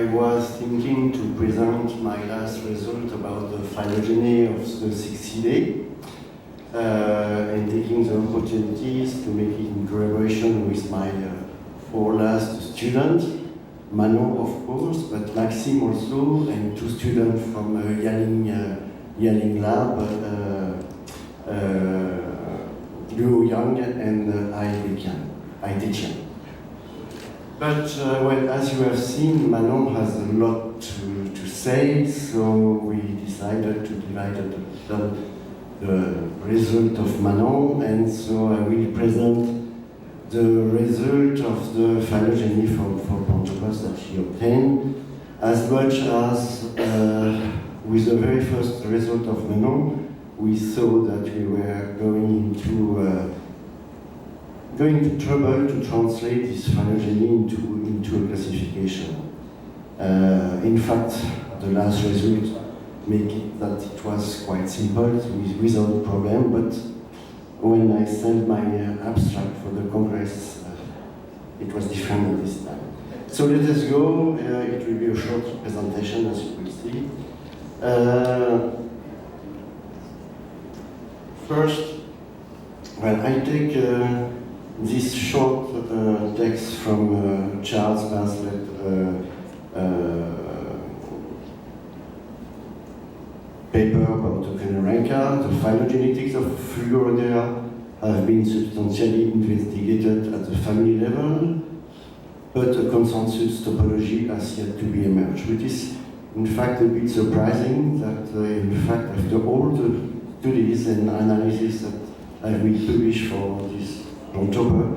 I was thinking to present my last result about the phylogeny of the 60-day and taking the opportunities to make it in collaboration with my 4 last students, Manon of course, but Maxime also, and 2 students from Yaling Lab, Liu Yang and I Tian. But well, as you have seen, Manon has a lot to say, so we decided to divide the result of Manon, and so I will present the result of the phylogeny for Planthoppers that she obtained, as much as with the very first result of Manon, we saw that we were going to trouble to translate this phylogeny into a classification. In fact, the last result make it that it was quite simple, without problem, but when I sent my abstract for the Congress, it was different this time. So let us go, it will be a short presentation as you will see. First, well, I take this short text from Charles Banslet paper about Auchenorrhyncha. The phylogenetics of Fulgorodera have been substantially investigated at the family level, but a consensus topology has yet to be emerged, which is in fact a bit surprising that in fact after all the studies and analysis that have been published for this Planthopper,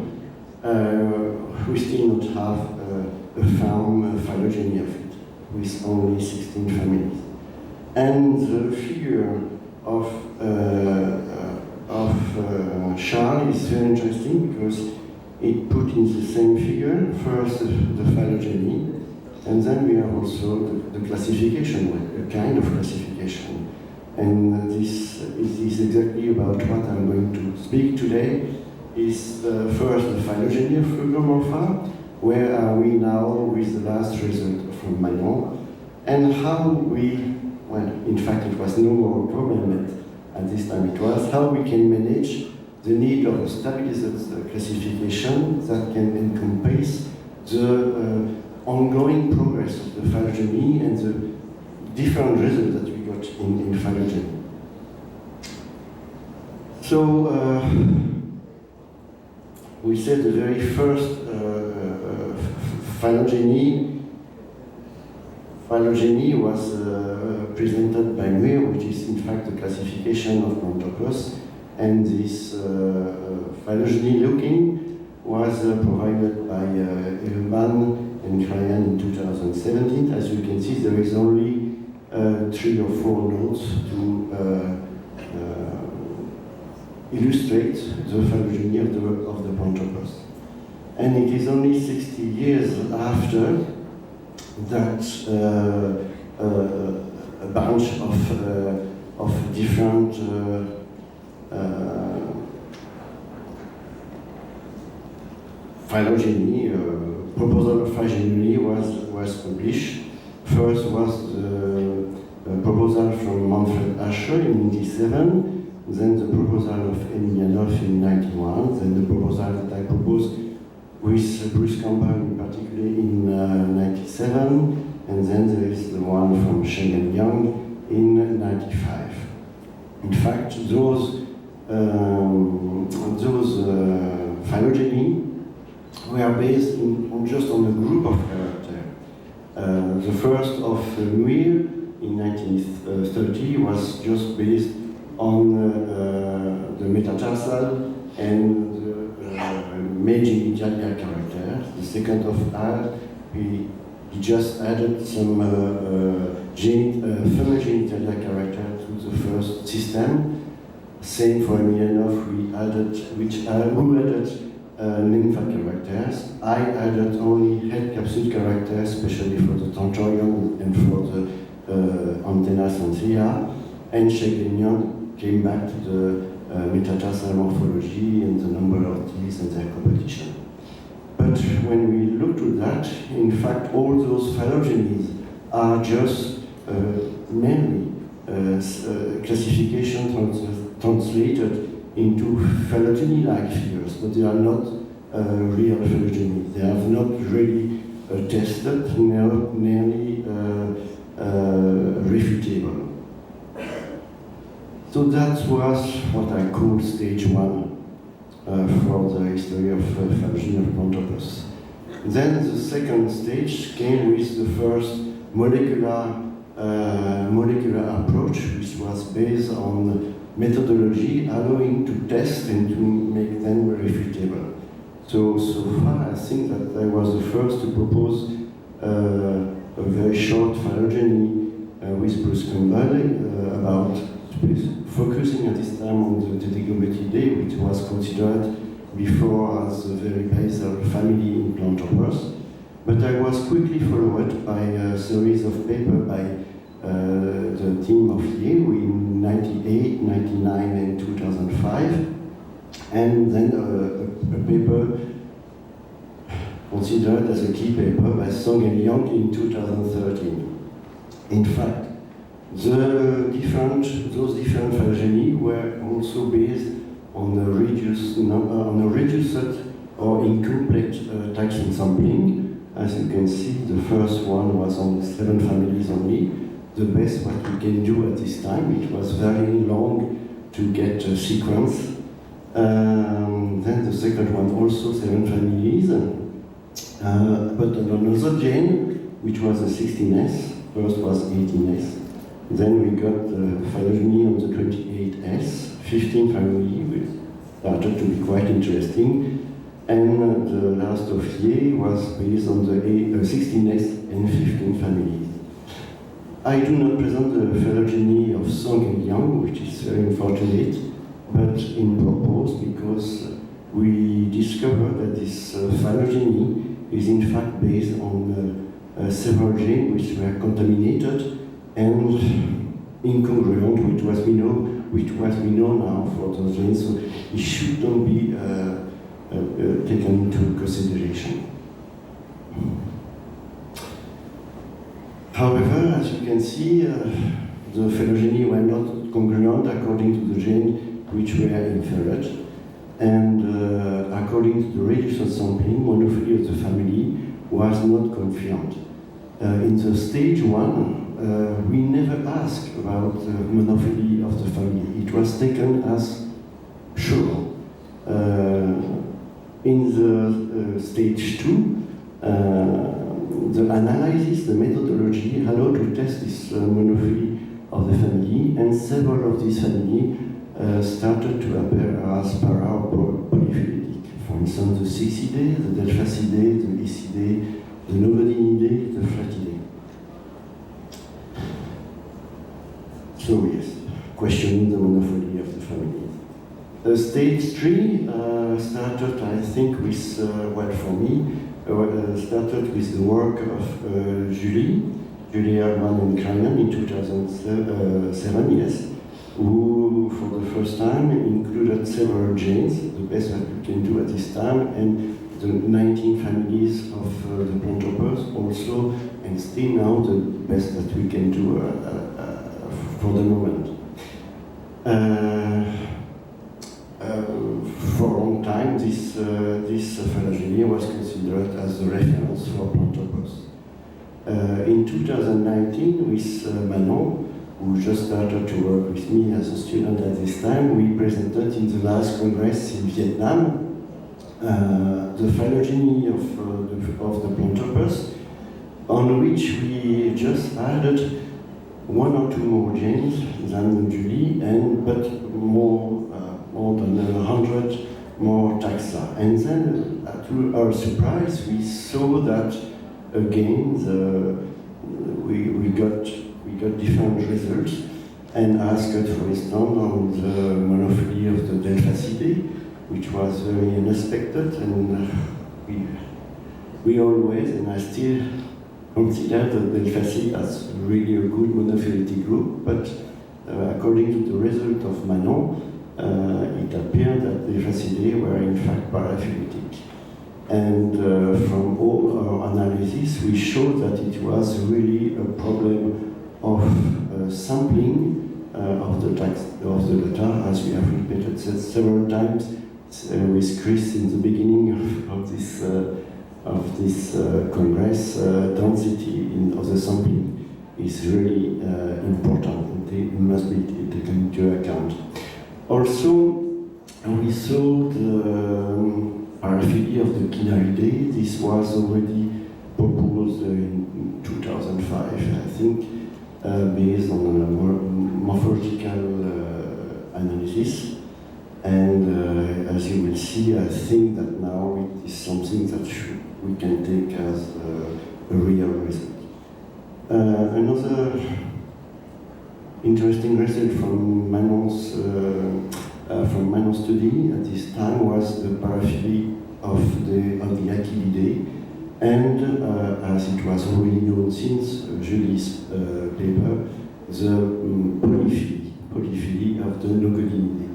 we still not have a firm phylogeny of it, with only 16 families. And the figure of Charles is very interesting because it put in the same figure first the phylogeny, and then we have also the classification, a kind of classification. And this is exactly about what I'm going to speak today. Is first the phylogeny of FULGOROMORPHA, where are we now with the last result from Manon, and how we, well, in fact it was no more a problem at this time it was, how we can manage the need of a stabilized classification that can encompass the ongoing progress of the phylogeny and the different results that we got in phylogeny. So, we said the very first phylogeny was presented by Muir, which is in fact the classification of Planthoppers, and this phylogeny looking was provided by Elman and Ryan in 2017. As you can see, there is only 3 or 4 notes to illustrate the phylogeny of the Planthoppers. And it is only 60 years after that a bunch of different phylogeny, proposal of phylogeny was published. First was the proposal from Manfred Asche in 1987, then the proposal of Emilianov in 1991, then the proposal that I proposed with Bruce Campbell particularly in 1997, and then there is the one from Sheng and Yang in 1995. In fact, those phylogeny were based just on a group of characters. The first of Muir in 1930 was just based on the metatarsal and the main genitalia characters. The second of Al, he just added some female genitalia character to the first system. Same for Emilianov, who added nympha characters. I added only head capsule characters, especially for the tentorium and for the antenna sensilla. And Sheng came back to the metatarsal morphology and the number of teeth and their competition. But when we look to that, in fact, all those phylogenies are just mainly classification translated into phylogeny-like figures, but they are not real phylogeny. They have not really tested, nearly refutable. So that was what I call stage one for the history of phylogeny of Planthoppers. Then the second stage came with the first molecular approach, which was based on methodology allowing to test and to make them refutable. So far, I think that I was the first to propose a very short phylogeny with Bruce Campbell about focusing at this time on the Didigometidae, which was considered before as a very basal family in Planthoppers. But I was quickly followed by a series of papers by the team of Yale in 98, 99, and 2005, and then a paper considered as a key paper by Song and Yang in 2013. In fact, those different phylogeny were also based on a reduced or incomplete taxon sampling. As you can see, the first one was on 7 families only. The best what we can do at this time. It was very long to get a sequence. Then the second one also 7 families. But another gene, which was a 16S, first was 18S. Then we got the phylogeny on the 28S, 15 family, which started to be quite interesting. And the last of year was based on the 16S and 15 families. I do not present the phylogeny of Song and Yang, which is very unfortunate, but in purpose because we discovered that this phylogeny is in fact based on several genes which were contaminated and incongruent with what we know now for those genes, so it shouldn't be taken into consideration. However, as you can see, the phylogeny were not congruent according to the gene which were inferred, and according to the reduction sampling, monophyly of the family was not confirmed. In the stage one, we never asked about the monophyly of the family. It was taken as sure. In the stage two, the analysis, the methodology allowed to test this monophyly of the family, and several of these families started to appear as para or polyphyletic. For instance, the Cixidae, the Delphacidae, the Isidae, the Novodinidae, the Flatidae. So yes, questioning the monophyly of the family. Stage 3 started, I think, with, well, for me, started with the work of Julie Herdman and Kreinen in 2007, yes, who, for the first time, included several genes, the best that we can do at this time, and the 19 families of the Planthoppers also, and still now the best that we can do for the moment. For a long time, this phylogeny was considered as the reference for Planthoppers. In 2019, with Manon, who just started to work with me as a student at this time, we presented in the last congress in Vietnam the phylogeny of the Planthoppers, on which we just added 1 or 2 more genes than Julie, but more than 100 more taxa. And then, to our surprise, we saw that again we got different results, and asked, for instance, on the monophyly of the Delphacidae, which was very unexpected, and we always, and I still consider the Delphacidae as really a good monophyletic group, but according to the result of Manon, it appeared that the Delphacidae were in fact paraphyletic. And from all our analysis, we showed that it was really a problem of sampling of the data, as we have repeated several times with Chris in the beginning of this Congress. Density of the sampling is really important. It must be taken into account. Also, we saw the paraphyly of the Cynaridae. This was already proposed in 2005, I think, based on a morphological analysis. And as you will see, I think that now it is something that we can take as a real result. Another interesting result from Manon's study at this time was the paraphyly of the Achillidae, and as it was already known since Julie's paper, the polyphyly of the Nogodinidae.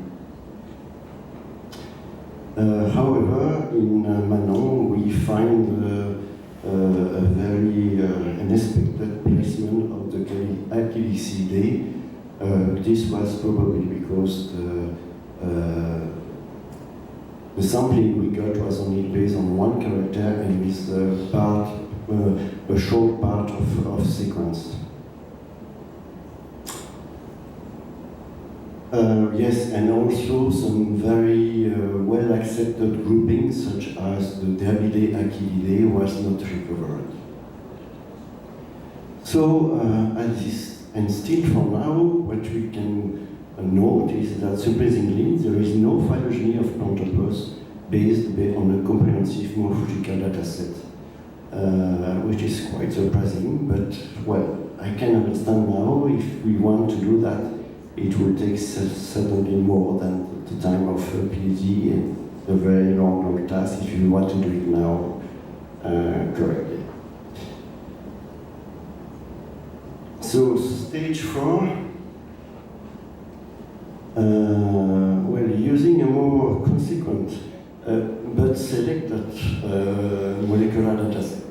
However, in Manon we find a very unexpected placement of the Achillicidae. This was probably because the sampling we got was only based on one character and with a short part of sequence. Yes, and also some very well accepted groupings, such as the Derbidae Achillidae, was not recovered. So, and still for now, what we can note is that surprisingly, there is no phylogeny of Planthoppers based on a comprehensive morphological dataset, which is quite surprising, but well, I can understand now if we want to do that, it will take certainly more than the time of PhD and a very long task if you want to do it now correctly. So stage 4, well, using a more consequent but selected molecular dataset.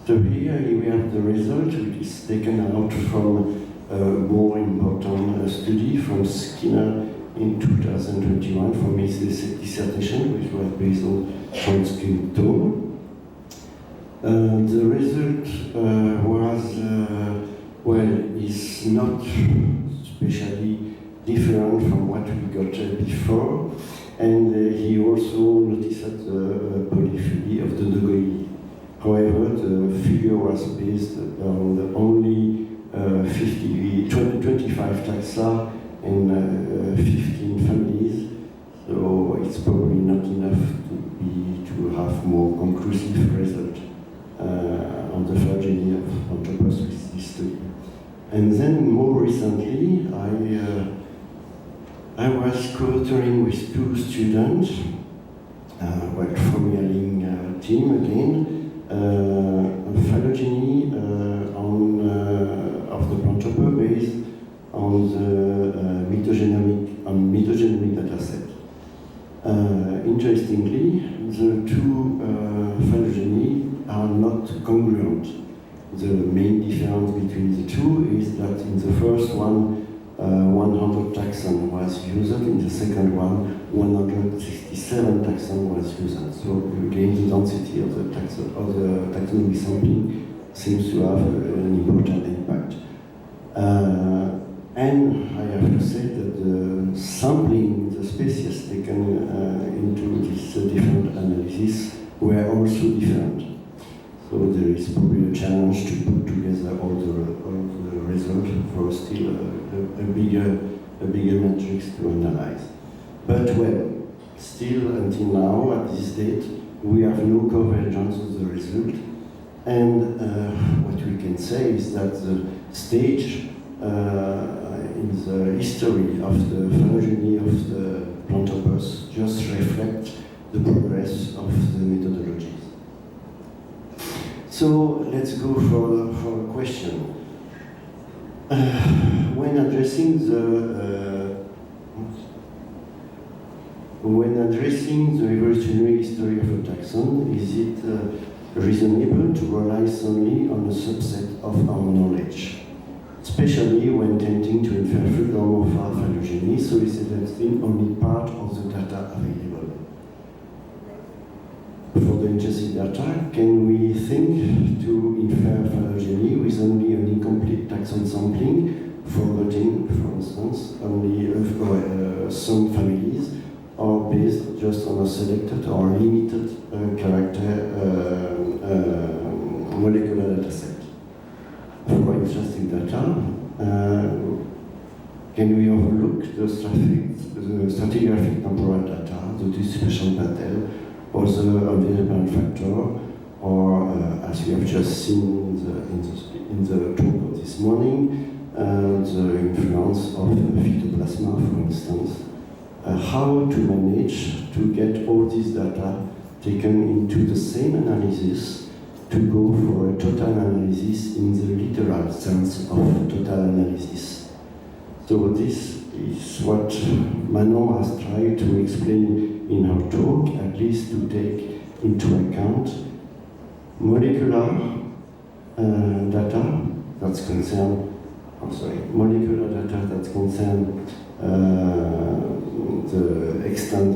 So here we have the result, which is taken out from a more important study from Skinner in 2021 from his dissertation, which was based on transcriptome. The result was, well, is not especially different from what we got before, and he also noticed the polyphyly of the Nogodinidae. However, the figure was based on the only 25 taxa and 15 families, so it's probably not enough to have more conclusive result on the phylogeny of Planthoppers with this study. And then more recently, I was co-authoring with 2 students, well, from Yaling team again, phylogeny of the Planthopper based on the mitogenomic dataset. Interestingly, the 2 phylogeny are not congruent. The main difference between the 2 is that in the first one, 100 taxon was used, in the second one, 167 taxon was used. So again, the density of the taxonomy sampling seems to have an important impact. And I have to say that the sampling, the species taken into this different analysis were also different. So there is probably a challenge to put together all the results for still a bigger matrix to analyze. But well, still until now, at this date, we have no convergence of the result. And what we can say is that the stage in the history of the phylogeny of the Planthoppers just reflect the progress of the methodologies. So let's go for a question. When addressing the when addressing the evolutionary history of a taxon, is it reasonable to rely solely on a subset of our knowledge, especially when attempting to infer Fulgoromorpha phylogeny, soliciting only part of the data available? For the interesting data, can we think to infer phylogeny with only an incomplete taxon sampling, forgetting, for instance, only some families, or based just on a selected or limited character molecular data set? For interesting data, can we overlook the stratigraphic temporal data, the distribution pattern, or the environmental factor, or as we have just seen in the talk of this morning, the influence of phytoplasma, for instance? How to manage to get all this data taken into the same analysis to go for a total analysis in the literal sense of total analysis. So this is what Manon has tried to explain in her talk, at least to take into account molecular data that's concerned, molecular data that concern the EXTANT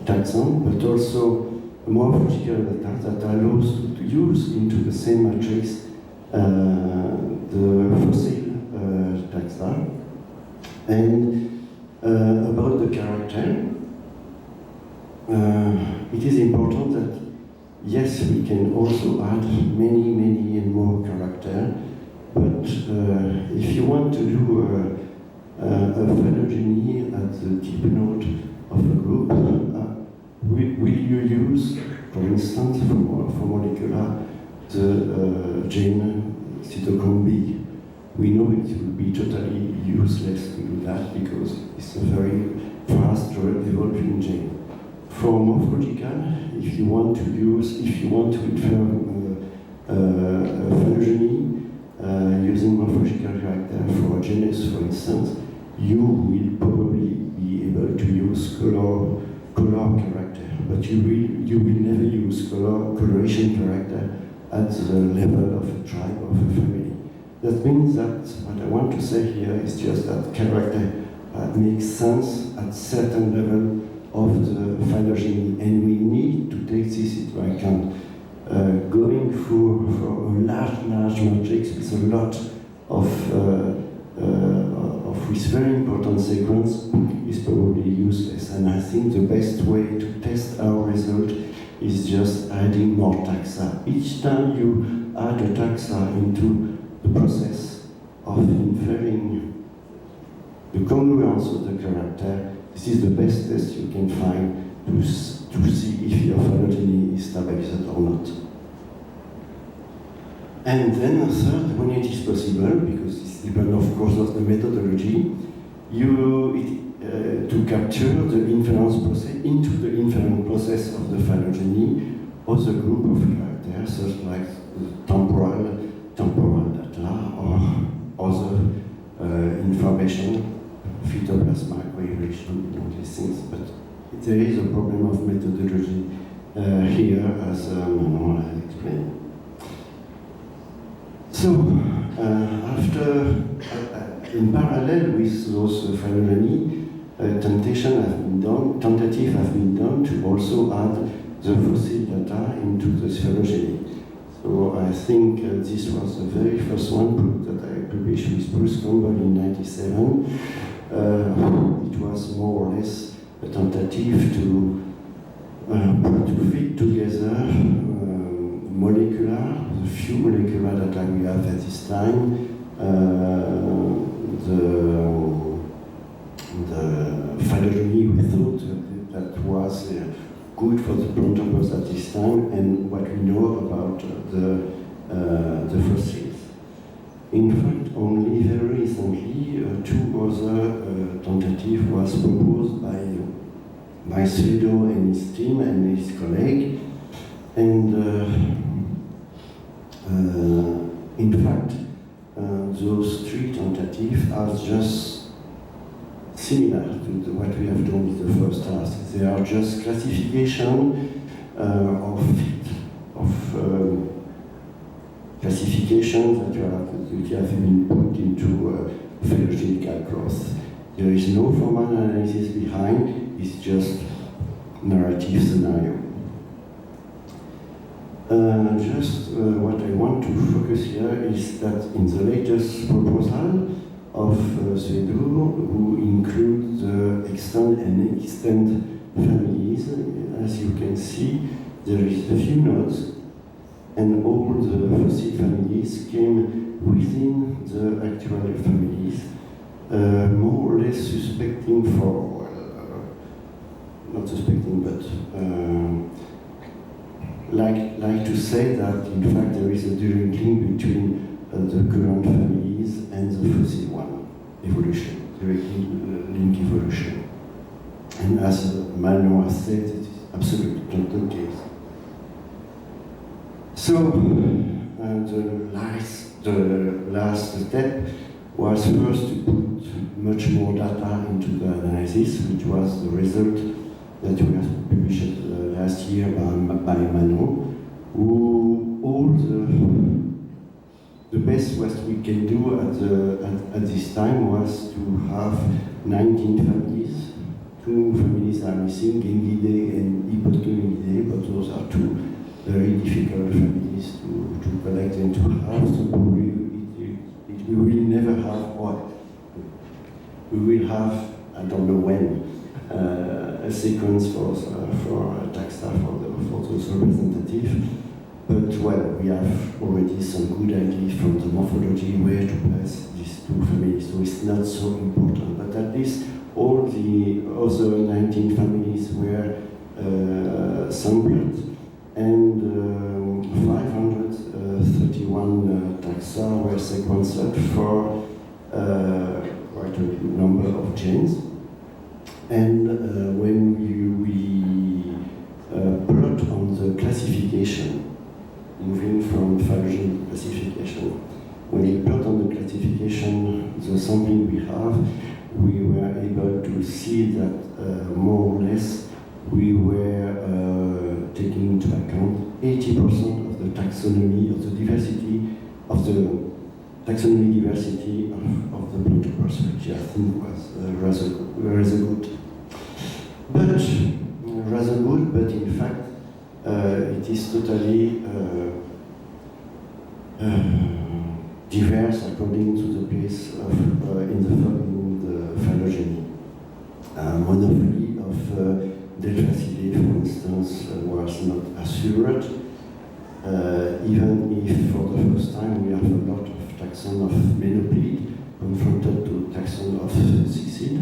taxon, but also morphological data that allows to use into the same matrix the fossil taxa. And about the character, it is important that yes, we can also add many and more character, but if you want to do a phylogeny at the deep node of a group, will you use, for instance, for molecular, the gene cytochrome B? We know it will be totally useless to do that because it's a very fast evolving gene. For morphological, if you want to infer phylogeny using morphological character for a genus, for instance, you will probably be able to use color character, but you will never use coloration character at the level of a tribe of a family. That means that what I want to say here is just that character makes sense at certain level of the phylogeny, and we need to take this into account. Going for a large matrix with a lot of with very important sequence is probably useless. And I think the best way to test our result is just adding more taxa. Each time you add a taxa into the process of inferring the congruence of the character, this is the best test you can find to see if your phylogeny is stabilized or not. And then third, when it is possible, because it depends of course of the methodology, to capture the inference process into the inference process of the phylogeny or the group of characters, such like temporal data or other information, phytoplasma, coagulation, all these things. But there is a problem of methodology here, as Manon has explained. So, in parallel with those phylogeny, tentative have been done to also add the fossil data into the phylogeny. So I think this was the very first one that I published with Bruce Campbell in '97. It was more or less a tentative to fit together the few molecular data we have at this time, the phylogeny we thought that was good for the Planthoppers at this time, and what we know about the fossils. In fact, only very recently, two other tentatives was proposed by Sredo and his team and his colleague, and in fact, those three tentatives are just similar to what we have done with the first task. They are just classification classifications that have been put into phylogenical growth. There is no formal analysis behind, it's just narrative scenario. What I want to focus here is that in the latest proposal of SEARCA, who include the EXTANT and EXTANT families, as you can see, there is a few nodes, and all the fossil families came within the actual families, more or less suspecting for, not suspecting, but like to say that in fact there is a direct link between the current families and the fossil one, evolution, direct link evolution. And as Baños has said, it is absolutely not the case. So the last step was first to put much more data into the analysis, which was the result that we have published last year by Manon, who all the best what we can do at this time was to have 19 families. 2 families are missing, Gengidae and Hypotonidae, but those are 2 very difficult families to collect and to have. So we will never have, or we will have, I don't know when, a sequence for taxa for those representatives. But well, we have already some good ideas from the morphology where to place these 2 families, so it's not so important. But at least all the other 19 families were sampled, and 531 taxa were sequenced for quite a number of genes. And when we plot on the classification, moving from phylogeny classification, when we plot on the classification the sampling we have, we were able to see that more or less we were taking into account 80% of the taxonomy, of the diversity, of the taxonomy diversity of the Planthoppers, which I think was rather good. But in fact, it is totally diverse according to the place of in the phylogeny. Monophyly of Delphasidae, for instance, was not assured, even if for the first time we have a lot of taxon of Menopelid confronted to taxon of Cicid.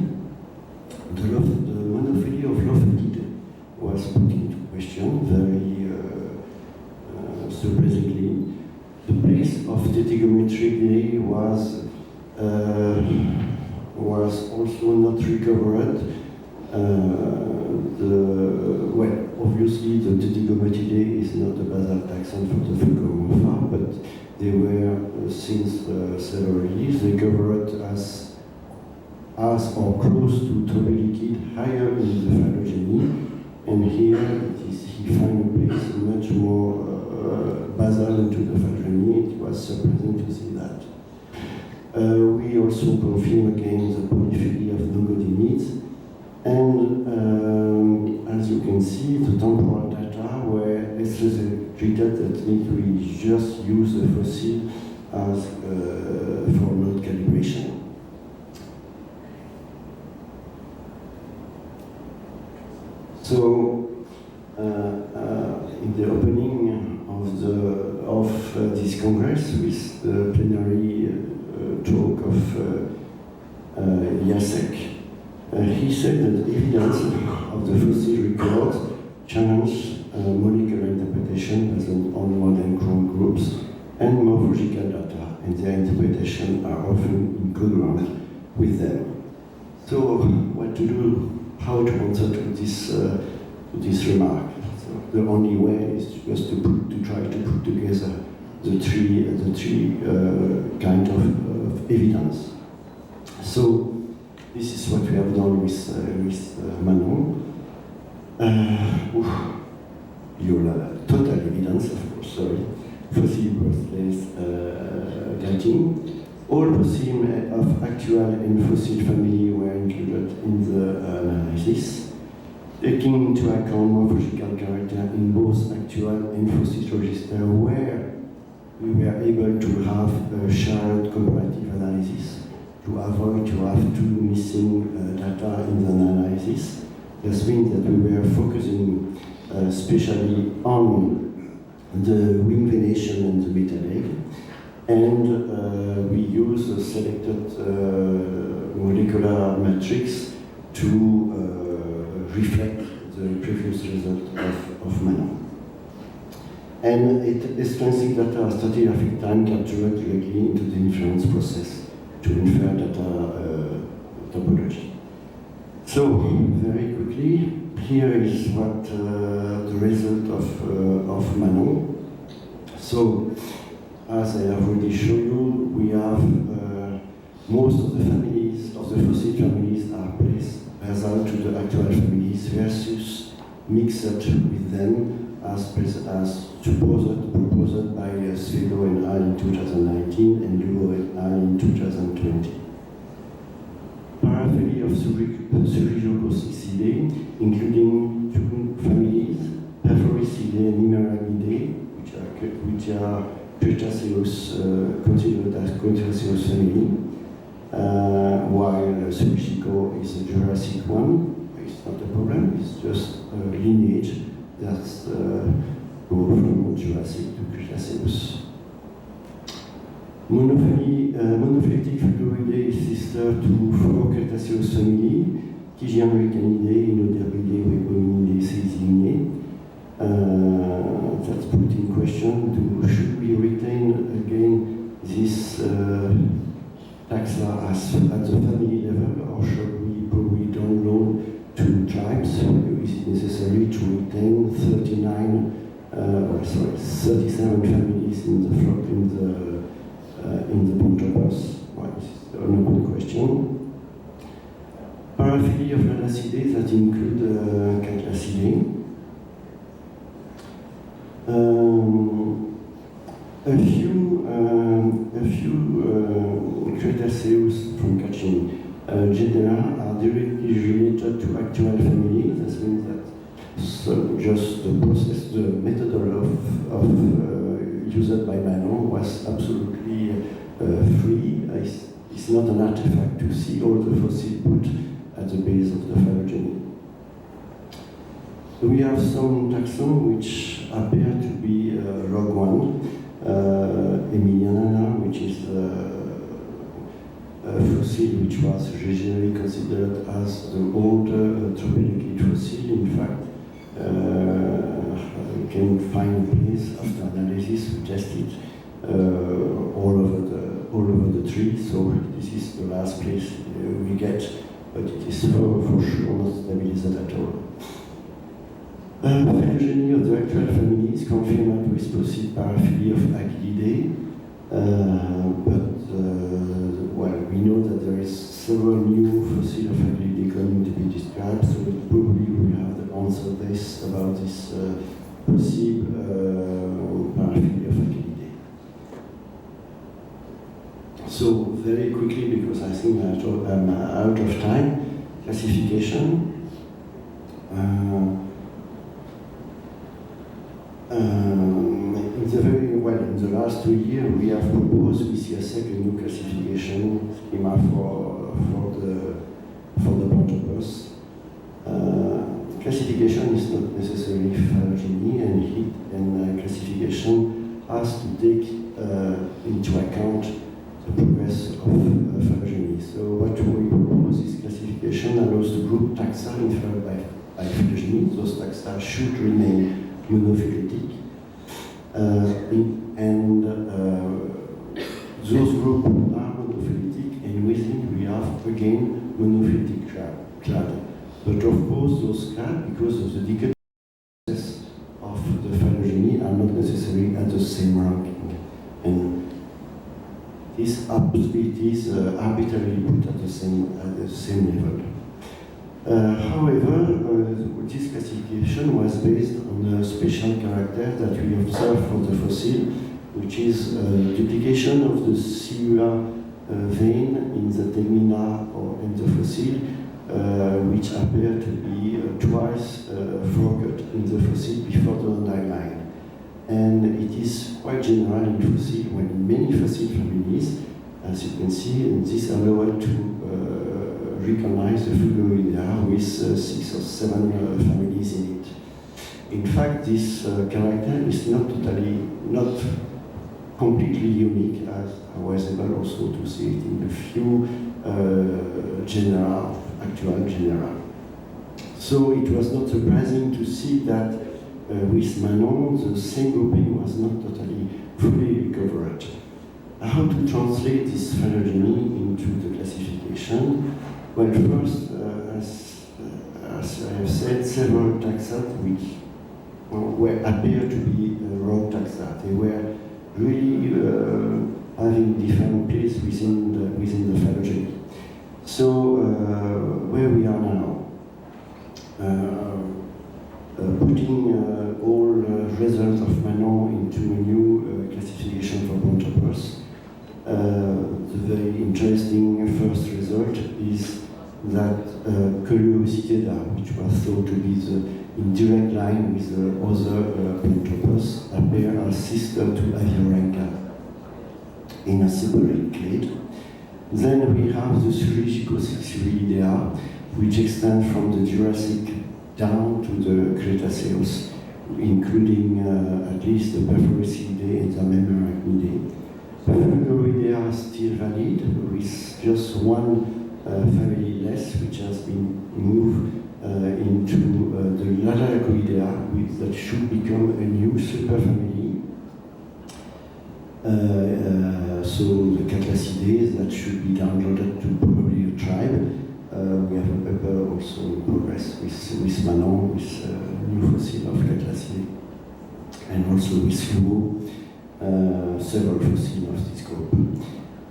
The monophyly of Lophidae was put into question very surprisingly. The place of Tetigometridae was also not recovered. Obviously the Tetigometridae is not a basal taxon for the Fulgoromorpha, but they were since several years recovered as or close to Tropelicid, higher in the phylogeny, and here he found a place much more basal into the phylogeny. It was surprising to see that. We also confirm again the polyphily of Nogodinids, and as you can see, the temporal data were treated. That means we just use the fossil as for node calibration. So, in the opening of this congress, with the plenary talk of Jacek, he said that evidence of the fossil records challenge molecular interpretation based on modern chrome groups and morphological data, and their interpretation are often incongruent with them. So, what to do? How to answer to this remark? So the only way is just to try to put together the three kind of evidence. So this is what we have done with Manon. Total evidence, of course, sorry. Fossil birthplace dating. All fossils of actual and fossil family were included in the analysis, taking into account morphological character in both actual and fossil register, where we were able to have a shared comparative analysis to avoid to have two missing data in the analysis. This means that we were focusing especially on the wing venation and the metal egg, and we use a selected molecular matrix to reflect the previous result of Manon. And extrinsic data are stratigraphic time captured directly into the inference process to infer data topology. So, very quickly, here is what the result of Manon. So, as I have already shown you, we have most of the families, of the fossil families are placed basal to the actual families versus mixed with them as proposed by Sfego and al. In 2019 and Lugo and al. In 2020. Paraphilia of Surigiococcicidae, including two families, Perforicidae and Mimeralidae, which are Cretaceous, considered as Cretaceous family, while Subichico is a Jurassic one. It's not a problem, it's just a lineage that's go from Jurassic to Cretaceous. Monophyletic Fulgoridae is sister to four Cretaceous family, Quigian-Recanidae, Inoderbidae, Webominidae, Seizinidae. That's put in question. Should we retain again this taxa at the family level, or should we probably download two tribes? Is it necessary to retain 37 families in the flock in the Planthoppers? Well, this is an open question. Paraphilia of Lanacidae that include Catlacidae. A few Cretaceous from Kachin genera are directly related to actual family. That means that just the process, the method of used by Manon was absolutely free. It's not an artifact to see all the fossils put at the base of the phylogeny. We have some taxons which appear to be rogue one, Emiliana, which is a fossil which was originally considered as the older tropicid fossil. In fact, we can find a place after analysis we tested all over the tree. So this is the last place we get, but it is for sure not stabilized at all. Phylogeny of the actual family is confirmed with possible paraphilia of Achillidae, but well, we know that there is several new fossils of Achillidae coming to be described, so probably we have the answer this about this possible paraphilia of Achillidae. So very quickly, because I think I'm out of time, classification. In the last 2 years, we have proposed with IACPH a new classification schema for the Planthoppers. Classification is not necessarily phylogeny, and classification has to take into account the progress of phylogeny. So what we propose is classification allows the group taxa inferred by phylogeny. Those taxa should remain monophyletic. Those groups are monophyletic, and within we have again monophyletic clad. But of course, those clad, because of the decay process of the phylogeny, are not necessarily at the same ranking. And is arbitrarily put at the same level. However, this classification was based on a special character that we observe for the fossil, which is duplication of the cellular vein in the tegmina or in the fossil, which appear to be twice forked in the fossil before the underlying. And it is quite general in fossil, when in many fossil families, as you can see, and this allows to recognize the Fulgoroidea with 6 or 7 families in it. In fact, this character is not completely unique, as I was able also to see it in a few actual genera. So it was not surprising to see that with Manon, the same grouping was not totally fully recovered. How to translate this phylogeny into the classification? Well, first, as I have said, several taxa which appear to be raw taxa. They were really having different place within the phylogeny. So where we are now, putting all results of Manon into a new classification for Planthoppers. The very interesting first result is that Curiositeda, which was thought to be in direct line with the other Planthoppers, appear as sister to Auchenorrhyncha in a separate clade. Then we have the Zoologico-Sixyridea, which extend from the Jurassic down to the Cretaceous, including at least the Perforicidae and the Memorachnidae. Fulgoroidea is still valid, with just one family less, which has been moved into the Lalacoidea, that should become a new superfamily. So the Catlacidae that should be downloaded to probably a tribe. We have a paper also in progress with Manon, with new fossil of Catlacidae, and also with Fluo, several fossils of this group.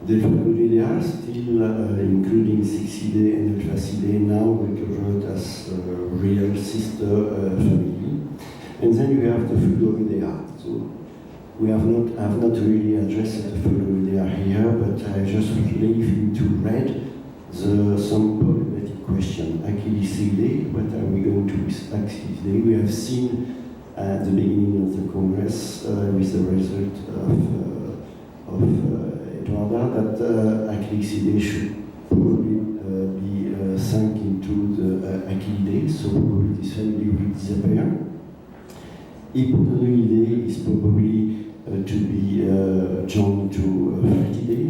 The Fulgoroidea, still including Sixidae and Ultracidae, now recovered as a real sister family. And then you have the Fulgoroidea. So we have not really addressed the Fulgoroidea here, but I just leave into red some problematic question. Achillesidae, what are we going to do with Achillesidae? We have seen at the beginning of the Congress with the result of Eduarda that Achillesidae should probably be sunk into the Achillidae, so probably this family will disappear. Hypotonoidae is probably to be joined to Phytidae.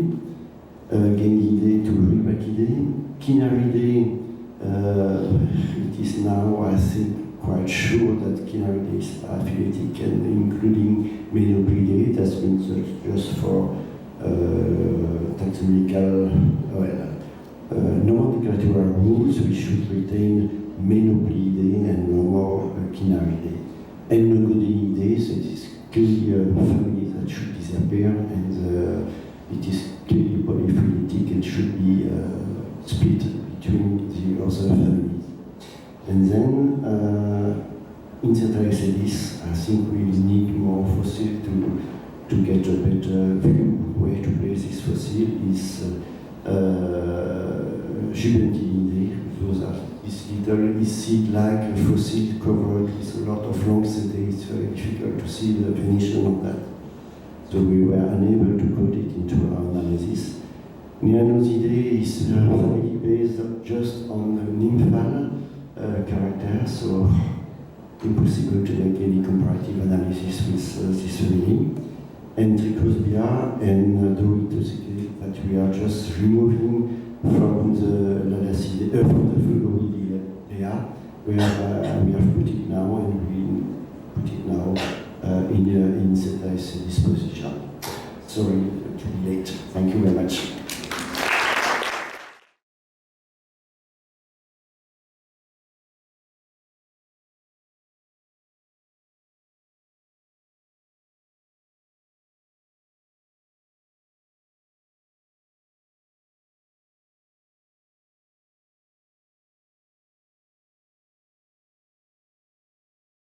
Gengidae to Rhymachidae. Cynaridae, it is now, I think, quite sure that Cynaridae is aphyletic, and including Menoplidae. It has been searched just for taxonomical, nomenclatural rules. We should retain Menoplidae and no more Cynaridae. And Nogodenidae, so it is clearly a family that should disappear, and it is clearly polyphyletic and should be split between the other families. And then in Cetarexelis, I think we need more fossil to get a better view where to place this fossil is Juventinidae. Those are this little seed-like fossil covered with a lot of long setae. It's very difficult to see the definition of that. So we were unable to put it into our analysis. Neanosidae is family based just on nymphal characters, so impossible to make any comparative analysis with this family. And Trichosbia and Dormitosidae that we are just removing from the Fulgoroidea, where we have put it now, and we put it now in Cetarexelis disposition. Sorry to be late. Thank you very much.